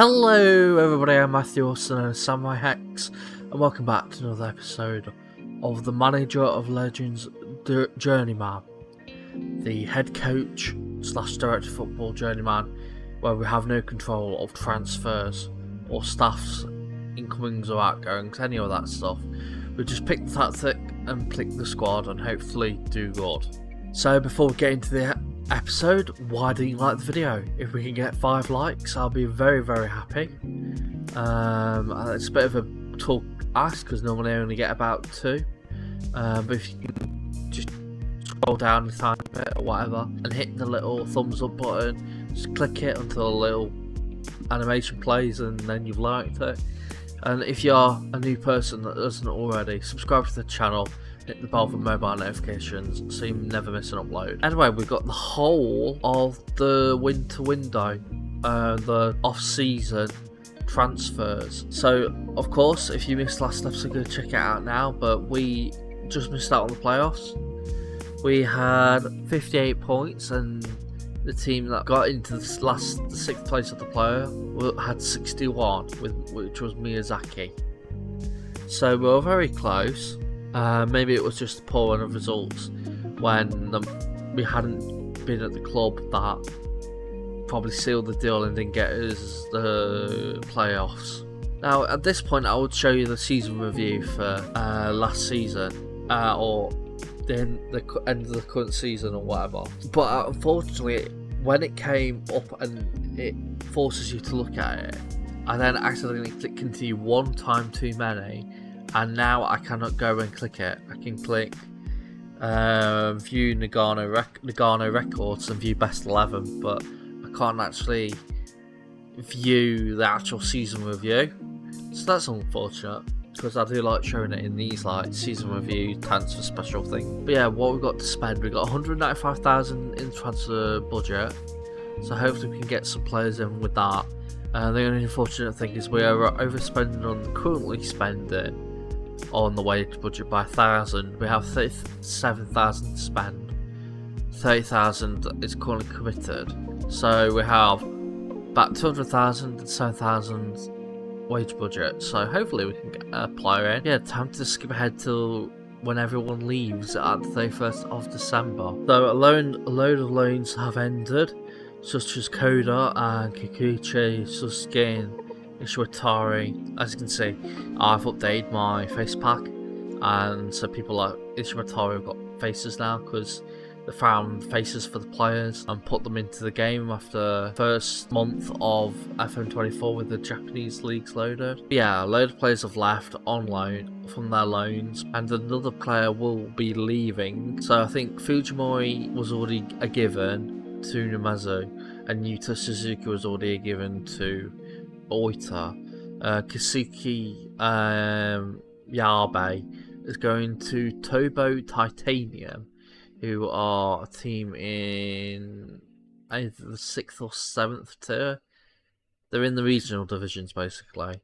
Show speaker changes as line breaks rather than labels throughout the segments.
Hello everybody, I'm Matthew Austin and SamuraiHex, and welcome back to another episode of the Manager of Legends Journeyman, the head coach / director of football journeyman, where we have no control of transfers or staff's incomings or outgoings, any of that stuff. We just pick the tactic and pick the squad and hopefully do good. So before we get into the episode, why do you like the video? If we can get 5 likes, I'll be very happy. It's a bit of a tall ask because normally I only get about 2, but if you can just scroll down a tiny bit or whatever and hit the little thumbs up button, just click it until a little animation plays and then you've liked it. And if you're a new person that doesn't already, subscribe to the channel, hit the bell for mobile notifications so you never miss an upload. Anyway, we've got the whole of the winter window, the off-season transfers. So, of course, if you missed last episode, go check it out now, but we just missed out on the playoffs. We had 58 points, and the team that got into the 6th place of the player had 61, which was Miyazaki. So we were very close. Maybe it was just a poor run of results when we hadn't been at the club that probably sealed the deal and didn't get us the playoffs. Now at this point I would show you the season review for last season or the end of the current season or whatever, but unfortunately when it came up and it forces you to look at it, I then accidentally clicked into one time too many, and now I cannot go and click it. I can click view Nagano records and view best 11, but I can't actually view the actual season review. So that's unfortunate, because I do like showing it in these like season review transfer special thing. But yeah, what we've got to spend, we've got 195,000 in transfer budget, so hopefully we can get some players in with that. The only unfortunate thing is we are overspending on currently spending on the wage budget by 1,000. We have 37,000 to spend. 30,000 is currently committed, so we have about 200,000 and 7,000 wage budget, so hopefully we can get a player in. Yeah, time to skip ahead till when everyone leaves at the 31st of December. So a load of loans have ended, such as Koda and Kikuchi, Suskin, Ishiwatari. As you can see, I've updated my face pack, and so people like Ishiwatari have got faces now because they found faces for the players and put them into the game after first month of FM24 with the Japanese leagues loaded. Yeah, a load of players have left on loan from their loans, and another player will be leaving. So I think Fujimori was already a given to Numazu, and Yuta Suzuki was already a given to Oita. Kasuki Yabe is going to Tobo Titanium, who are a team in either the 6th or 7th tier. They're in the regional divisions basically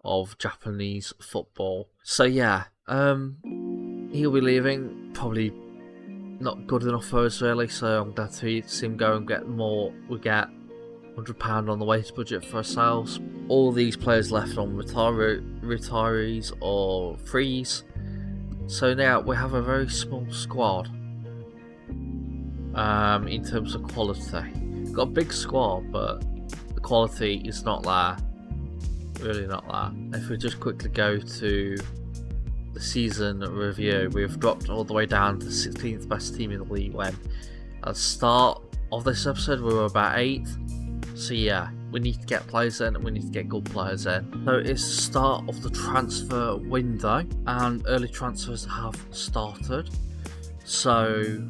of Japanese football. So yeah, he'll be leaving, probably not good enough for us really, so I'm glad to see him go and get more. We get £100 on the wage budget for ourselves. All these players left on retirees or freeze, so now we have a very small squad in terms of quality. Got a big squad, but the quality is not there, really not there. If we just quickly go to the season review, we've dropped all the way down to 16th best team in the league, when at the start of this episode we were about 8th. So yeah, we need to get players in, and we need to get good players in. So it's the start of the transfer window, and early transfers have started. So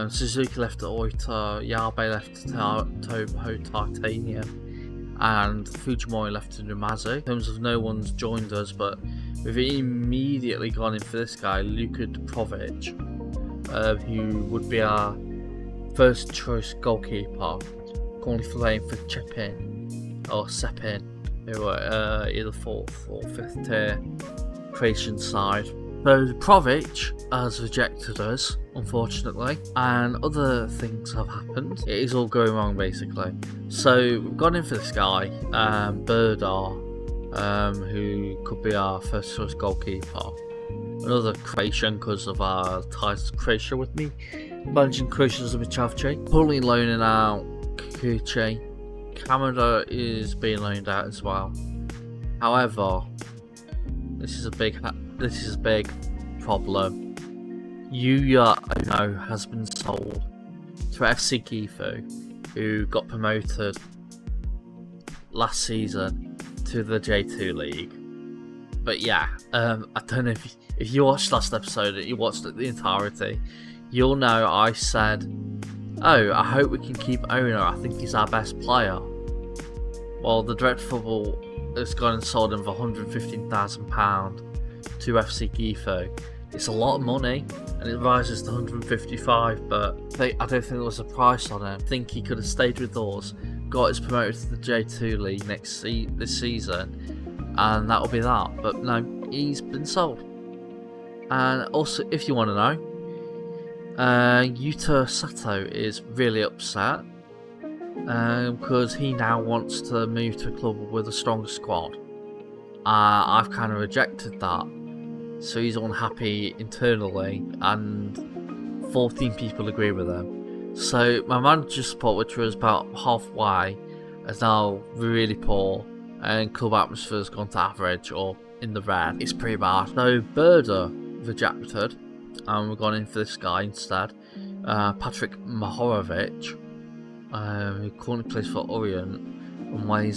Suzuki left to Oita, Yabe left to Toho Titanium, and Fujimori left to Numazu. In terms of no one's joined us, but we've immediately gone in for this guy, Luka Dubrovic, who would be our first choice goalkeeper, currently playing for Chepin or Sepin, who are either 4th or 5th tier Croatian side. So Dubrovic has rejected us, unfortunately, and other things have happened. It is all going wrong basically. So we've gone in for this guy, Berdar, who could be our first choice goalkeeper. Another Croatian because of our ties to Croatia with me. Managing Croatia Zamichavci. Currently loaning out Kikuchi. Kamada is being loaned out as well. However, this is a big problem. Yuya Ono has been sold to FC Gifu, who got promoted last season to the J2 League. But yeah, I don't know if you watched last episode, you watched it the entirety, you'll know I said, oh, I hope we can keep Ono, I think he's our best player. Well, the Direct Football has gone and sold him for £115,000 to FC Gifu. It's a lot of money, and it rises to 155, but I don't think there was a price on him. I think he could have stayed with us, got us promoted to the J2 League this season, and that'll be that. But no, he's been sold. And also, if you want to know, Yuta Sato is really upset because he now wants to move to a club with a strong squad. I've kind of rejected that, so he's unhappy internally, and 14 people agree with him. So my manager support, which was about halfway, is now really poor, and club atmosphere has gone to average or in the red. It's pretty bad. So Berda rejected, and we've gone in for this guy instead, Patrick Mahorovic, who currently plays for Orient, and where he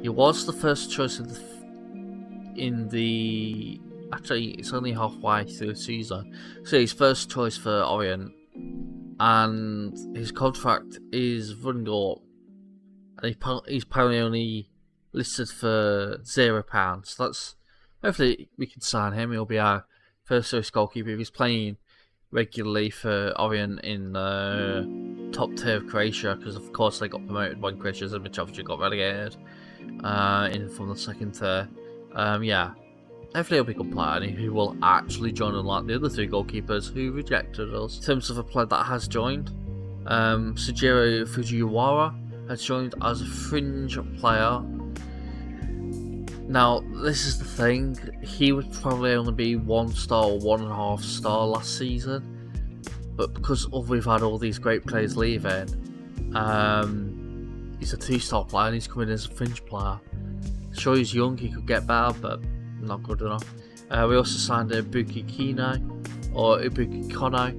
was the first choice actually it's only halfway through the season, so he's first choice for Orient, and his contract is running up, and he's apparently only listed for £0. So that's, hopefully we can sign him. He'll be our first choice goalkeeper if he's playing regularly for Orient in top tier of Croatia, because of course they got promoted when Croatia Zamichavci got relegated from the second tier. Yeah, hopefully he'll be a good player, and he will actually join unlike the other two goalkeepers who rejected us. In terms of a player that has joined, Sujiro Fujiwara has joined as a fringe player. Now, this is the thing, he would probably only be 1 star or 1.5 star last season, but because we've had all these great players leaving, he's a 2-star player and he's coming as a fringe player. Sure, he's young, he could get better, but not good enough. We also signed Ibuki Kono,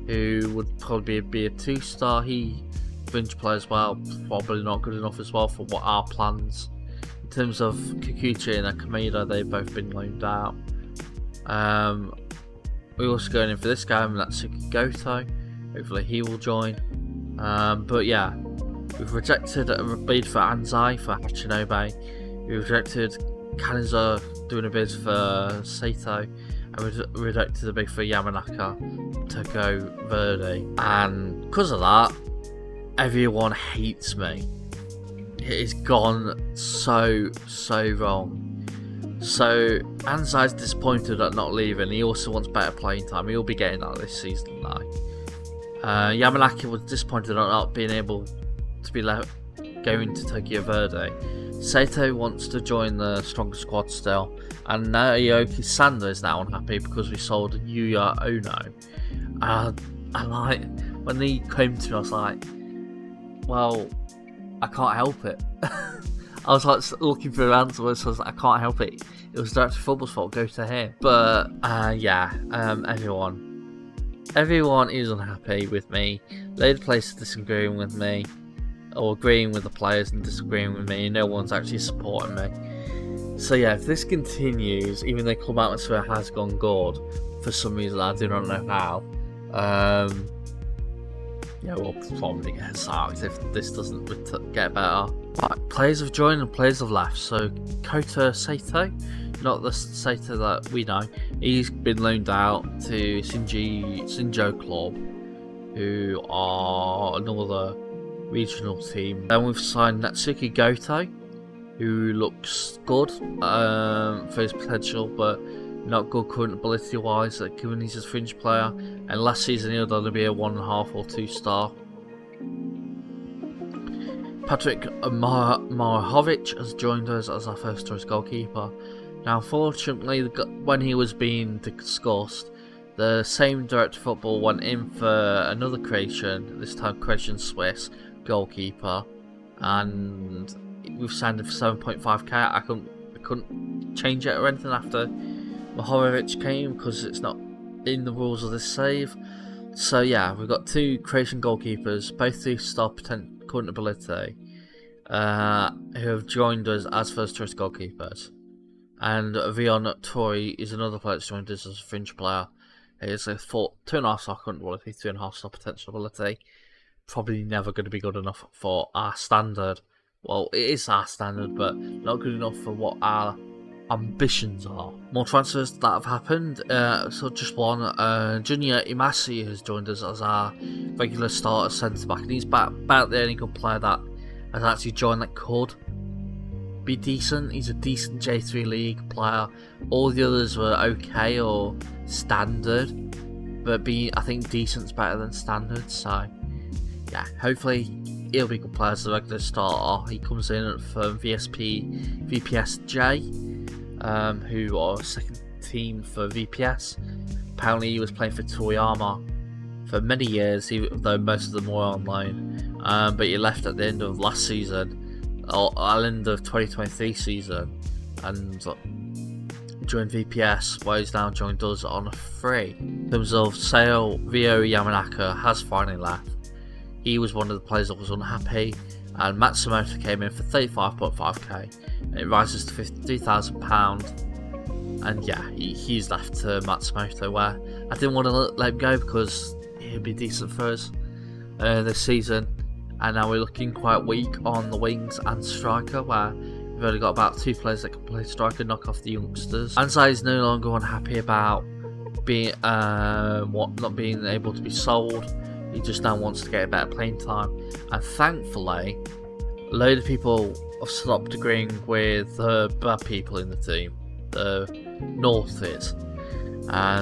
who would probably be a 2-star. He fringe player as well, probably not good enough as well for what our plans. In terms of Kikuchi and Akameda, they've both been loaned out. We're also going in for this guy, Natsuki Goto. Hopefully he will join. But yeah, we've rejected a bid for Anzai for Hachinobe. We rejected Kaniza doing a bid for Sato, and we rejected a bid for Yamanaka to go Verde. And because of that, everyone hates me. It has gone so wrong. So Anzai's disappointed at not leaving. He also wants better playing time. He'll be getting that this season now. Yamanaki was disappointed at not being able to be going to Tokyo Verde. Sato wants to join the stronger squad still, and Naoki Sanda is now unhappy because we sold Yuya Ono. When he came to me, I was like, well, I can't help it. I was like looking for answers, so I was like, I can't help it. It was Director Football's fault, go to him. But yeah, everyone is unhappy with me. Later players are disagreeing with me, or agreeing with the players and disagreeing with me, and no one's actually supporting me. So yeah, if this continues, even though club atmosphere has gone good for some reason, I do not know how, yeah, we'll probably get sacked if this doesn't get better. Right, players have joined and players have left. So Kota Sato, not the Sato that we know, he's been loaned out to Shinjo Club, who are another regional team. Then we've signed Natsuki Goto, who looks good for his potential, but not good current ability wise, given he's a fringe player, and last season he'll only be a 1.5 or 2 star. Patrick Marahovic has joined us as our first choice goalkeeper. Now, unfortunately, when he was being discussed, the same director of football went in for another Croatian, this time Croatian Swiss goalkeeper, and we've signed him for 7.5k. I couldn't change it or anything after Marahovic came because it's not in the rules of this save. So yeah, we've got 2 Croatian goalkeepers, both 3-star current ability, who have joined us as first choice goalkeepers. And Vion Tori is another player that's joined us as a fringe player. He's a 2.5 star current ability, 2.5 star potential ability. Probably never going to be good enough for our standard. Well, it is our standard, but not good enough for what our ambitions are. More transfers that have happened. So just one. Junior Imasi has joined us as our regular starter centre back, and he's about the only good player that has actually joined that could be decent. He's a decent J3 League player. All the others were okay or standard, but I think decent's better than standard. So yeah, hopefully he'll be a good player as a regular starter. He comes in from VPSJ, who are second team for VPS. Apparently he was playing for Toyama for many years, though most of them were online. But he left at the end of last season, or at the end of 2023 season, and joined VPS, where he's now joined us on a free. In terms of sale, Ryo Yamanaka has finally left. He was one of the players that was unhappy, and Matsumoto came in for 35.5k, and it rises to £52,000. And yeah, he's left to Matsumoto, where I didn't want to let him go because he'd be decent for us this season. And now we're looking quite weak on the wings and striker, where we've only got about 2 players that can play striker, knock off the youngsters. Ansai is no longer unhappy about being not being able to be sold. He just now wants to get a better playing time, and thankfully a load of people have stopped agreeing with the bad people in the team, the Northies.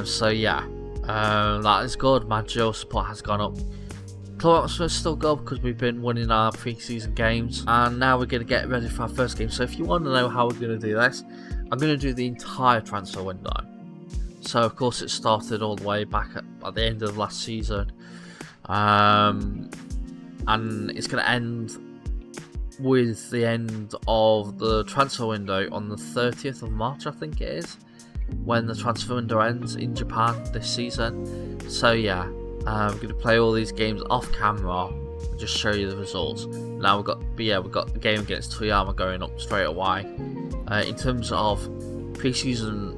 So yeah, that is good. Managerial support has gone up. Club atmosphere is still good because we've been winning our pre-season games, and now we're going to get ready for our first game. So if you want to know how we're going to do this, I'm going to do the entire transfer window. So of course it started all the way back at the end of last season, and it's going to end with the end of the transfer window on the 30th of March, I think it is, when the transfer window ends in Japan this season. So yeah, we're going to play all these games off camera and just show you the results. Now we've got the game against Toyama going up straight away. In terms of pre-season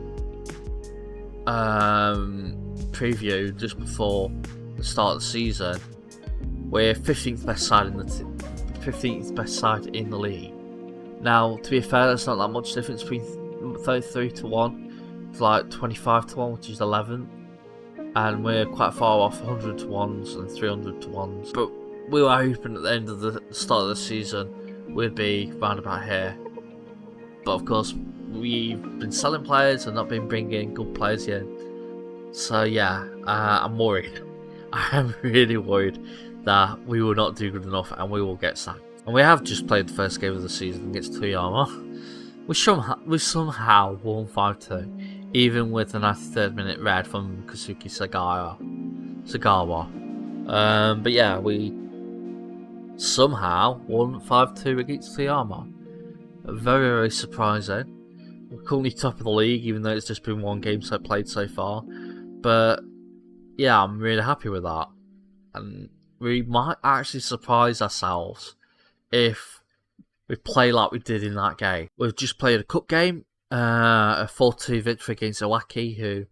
preview, just before the start of the season, we're 15th best side in the 15th best side in the league. Now, to be fair, there's not that much difference between 33 to 1 to like 25 to 1, which is 11th. And we're quite far off 100 to 1s and 300 to 1s. But we were hoping at the end of the start of the season we'd be round about here. But of course, we've been selling players and not been bringing good players in. So yeah, I'm worried. I am really worried that we will not do good enough and we will get sacked. And we have just played the first game of the season against Toyama. We somehow won 5-2, even with the 93rd minute red from Kazuki Sagawa. But yeah, we somehow won 5-2 against Toyama. Very, very surprising. We're currently top of the league, even though it's just been one game played so far. But yeah, I'm really happy with that. And we might actually surprise ourselves if we play like we did in that game. We've just played a cup game, a 4-2 victory against Iwaki,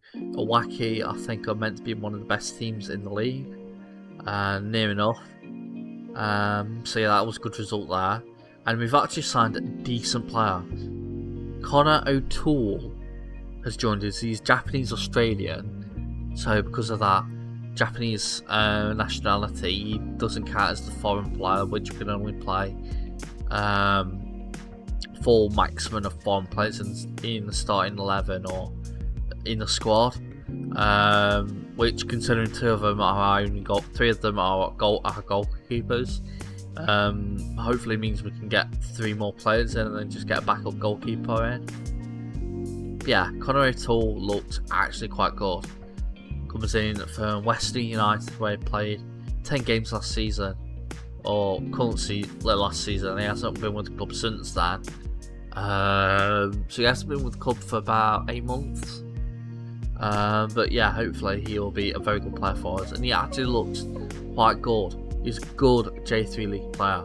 I think are meant to be one of the best teams in the league, near enough. So yeah, that was a good result there. And we've actually signed a decent player. Connor O'Toole has joined us. He's Japanese-Australian, so because of that Japanese nationality, he doesn't count as the foreign player, which you can only play full maximum of foreign players in the starting 11 or in the squad, which, considering 2 of them are only got 3 of them are goalkeepers, hopefully means we can get 3 more players in and then just get a backup goalkeeper in. But yeah, Connor O'Toole looked actually quite good. Comes in from Western United, where he played 10 games last season, or last season. He hasn't been with the club since then. So he hasn't been with the club for about 8 months. But yeah, hopefully he'll be a very good player for us. And he actually looks quite good. He's a good J3 League player.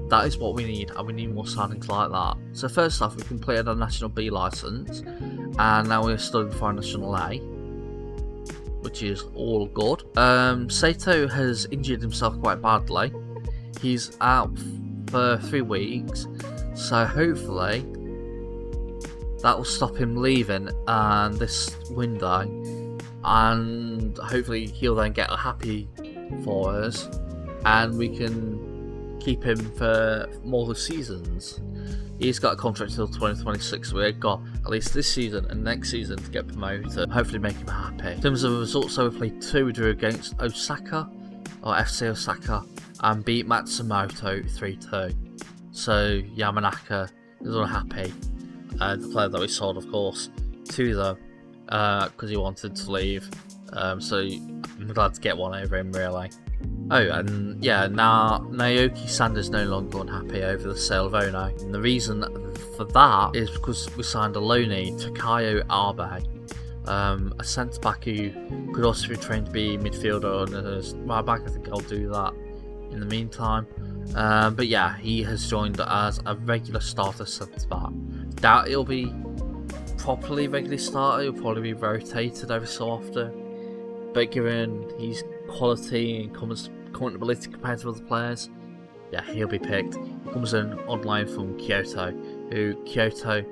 That is what we need, and we need more signings like that. So first off, we completed our National B licence, and now we're studying for our National A, which is all good. Sato has injured himself quite badly. He's out for 3 weeks, so hopefully that will stop him leaving this window, and hopefully he'll then get happy for us, and we can keep him for more seasons. He's got a contract till 2026, so we've got at least this season and next season to get promoted, hopefully make him happy. In terms of the results, so we played 2, we drew against Osaka, or FC Osaka, and beat Matsumoto 3-2. So Yamanaka is unhappy, the player that we sold, of course, to them, because he wanted to leave, so I'm glad to get one over him, really. Oh, and yeah, now Naoki Sanda's no longer unhappy over the sale of Ono. And the reason for that is because we signed a loanee, Takayo Abe, a centre back who could also be trained to be midfielder and as right back. I think I'll do that in the meantime. But yeah, he has joined as a regular starter centre back. Doubt he'll be properly regularly started, he'll probably be rotated every so often. But given his quality and comfortability compared to other players, yeah, he'll be picked. He comes in online from Kyoto, who Kyoto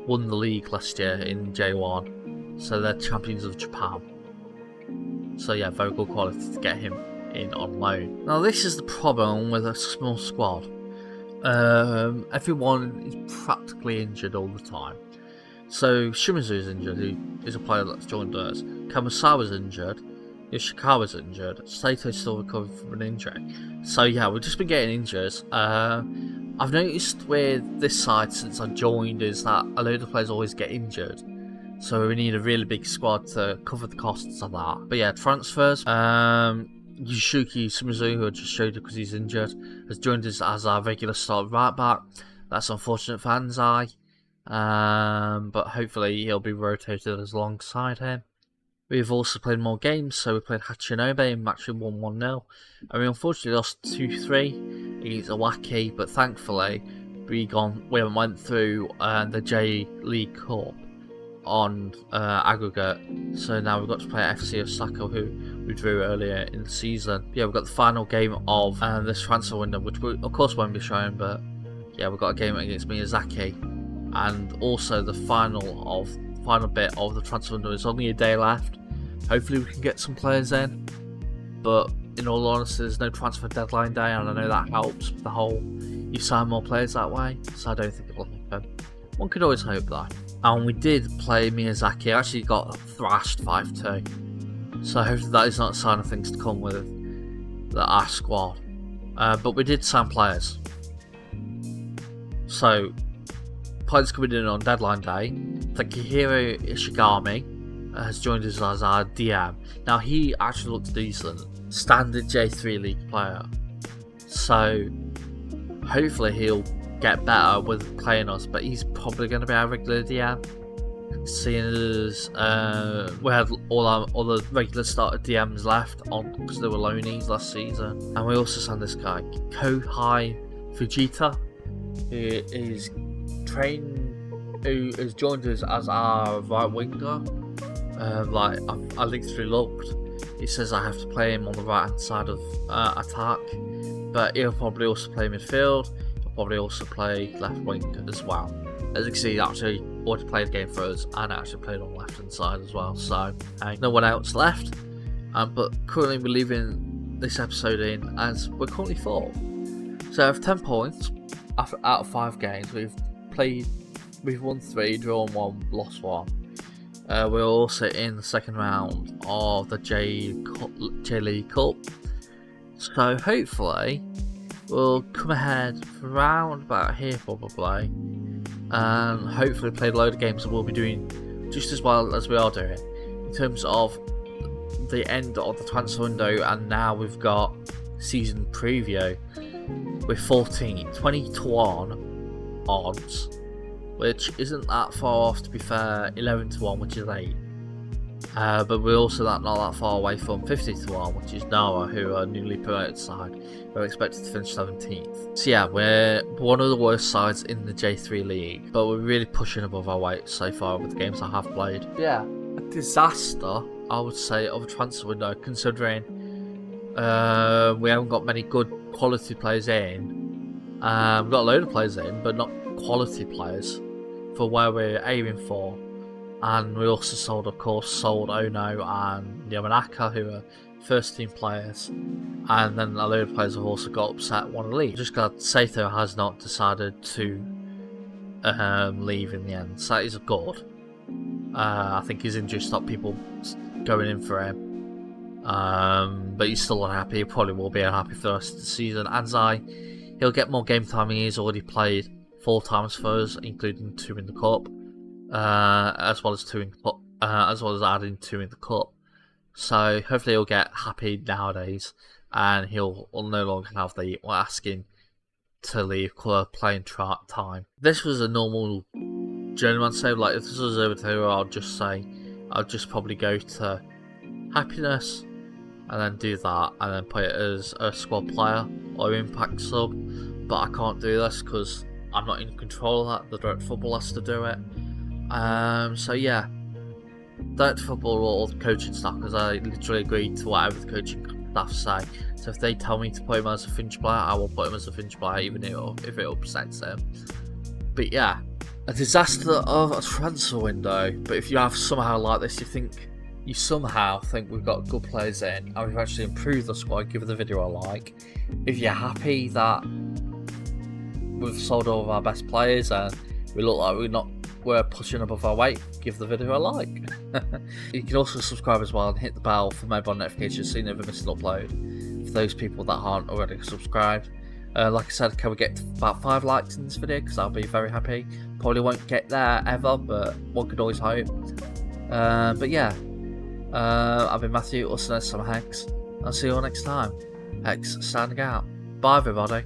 won the league last year in J1, so they're champions of Japan. So yeah, very good quality to get him in on loan. Now this is the problem with a small squad. Everyone is practically injured all the time. So Shimizu's injured, who is a player that's joined us. Kamasawa's injured. Yoshikawa's injured. Sato's still recovering from an injury. So yeah, we've just been getting injuries. I've noticed with this side since I joined is that a load of players always get injured. So we need a really big squad to cover the costs of that. But yeah, transfers. Yushuki Sumizu, who I just showed you because he's injured, has joined us as our regular start right back. That's unfortunate for Anzai. But hopefully he'll be rotated alongside him. We've also played more games, so we played Hachinobe and match 1-1-0, and we unfortunately lost 2-3 against Iwaki, but thankfully we went through the J League Cup on aggregate, so now we've got to play FC Osaka, who we drew earlier in the season. Yeah, we've got the final game of this transfer window, which we of course won't be showing, but yeah, we've got a game against Miyazaki, and also the final bit of the transfer window is only a day left. Hopefully we can get some players in, but in all honesty there's no transfer deadline day, and I know that helps with the whole you sign more players that way, so I don't think it will happen. One could always hope that. And we did play Miyazaki, actually got thrashed 5-2, so hopefully that is not a sign of things to come with our squad. But we did sign players, so players coming in on deadline day. Takahiro Ishigami has joined us as our DM. Now he actually looks decent, standard J3 League player, so hopefully he'll get better with playing us, but he's probably going to be our regular DM, seeing as we had all our other regular starter DMs left on because they were loanees last season. And we also signed this guy Kohai Fujita, who has joined us as our right winger. I literally looked, it says I have to play him on the right hand side of attack, but he'll probably also play midfield, he'll probably also play left wing as well. As you can see, he actually already played a game for us and actually played on the left hand side as well, so no one else left. But currently we're leaving this episode in as we're currently 4th. So I have 10 points out of 5 games. We've won 3, drawn 1, lost 1. We're also in the second round of the J League Cup, so hopefully we'll come ahead round about here probably, and hopefully play a load of games that we'll be doing just as well as we are doing in terms of the end of the transfer window. And now we've got season preview with 20-1 odds, which isn't that far off, to be fair. 11-1, which is 8. But we're also not that far away from 50-1, which is Nara, who are newly promoted side. We're expected to finish 17th. So yeah, we're one of the worst sides in the J3 League, but we're really pushing above our weight so far with the games I have played. Yeah, a disaster, I would say, of a transfer window, considering we haven't got many good quality players in. We've got a load of players in, but not quality players for where we're aiming for. And we also sold Ono and Yamanaka, who are first team players, and then a load of players have also got upset, want to leave. Just glad Sato has not decided to leave in the end, so that is good. I think his injury stopped people going in for him, but he's still unhappy. He probably will be unhappy for the rest of the season. Anzai, he'll get more game time. He's already played 4 times for us, including 2 in the cup, as well as 2 in the cup, as well as adding 2 in the cup. So hopefully he'll get happy nowadays, and he'll no longer have the asking to leave playing time. This was a normal Journeyman save. Like, if this was over here, I'll just probably go to happiness and then do that, and then put it as a squad player or impact sub. But I can't do this because I'm not in control of that. The direct football has to do it. So yeah, direct football or the coaching staff, because I literally agree to whatever the coaching staff say. So if they tell me to put him as a Finch player, I will put him as a Finch player, even if it upsets him. But yeah, a disaster of a transfer window. But if you have somehow like this, you somehow think we've got good players in and we've actually improved the squad, give the video a like. If you're happy that we've sold all of our best players and we look like we're pushing above our weight, give the video a like. You can also subscribe as well and hit the bell for mobile notifications so you never miss an upload, for those people that aren't already subscribed. Like I said, can we get about 5 likes in this video, because I'll be very happy. Probably won't get there ever, but one could always hope. But yeah, I've been Matthew, also known as SamuraiHex. I'll see you all next time. Hex standing out. Bye everybody.